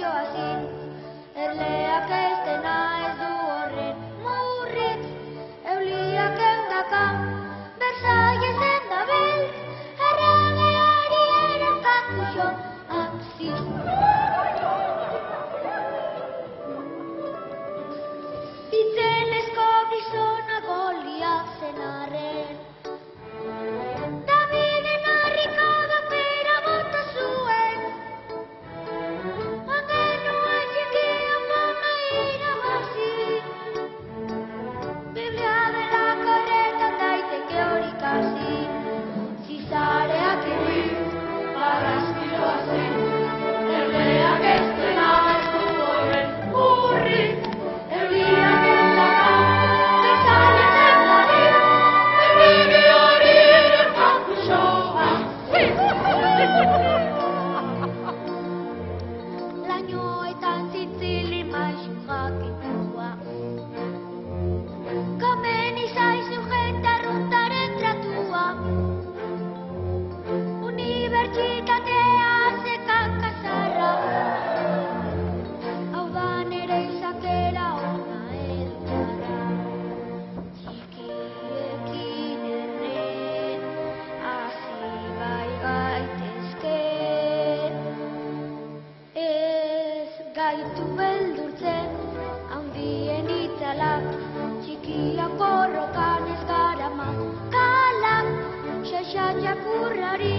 joazin, erleak ez dena ez du horren murritz, euliak eundaka, Versalles da beltz, erregeari erokakuxo, akziz. Bitzelezko gizona Goliat zen arren, Daviden harrikada pera bota zuen, angenua txikia fama irabazi. Biblia delako horretan daiteke hori kasi, zizareak egin, barraskiloa zen, erleak ez dena ez du horren murritz, euliak eundaka, Versalles da beltz, erregeari erokakuxoa. Lainoetan zitzili maisu jakitua, komeni zaizu jende arruntaren tratua, unibertsitatea zekan kasarra, hau da nere izakera ona edo txarra, txikiekin erren, hasi bai gaitezke, ez gaitu beldurtzen, handien itzalak, txikiak borrokan ez garama, kalak, xaxat jakurrari,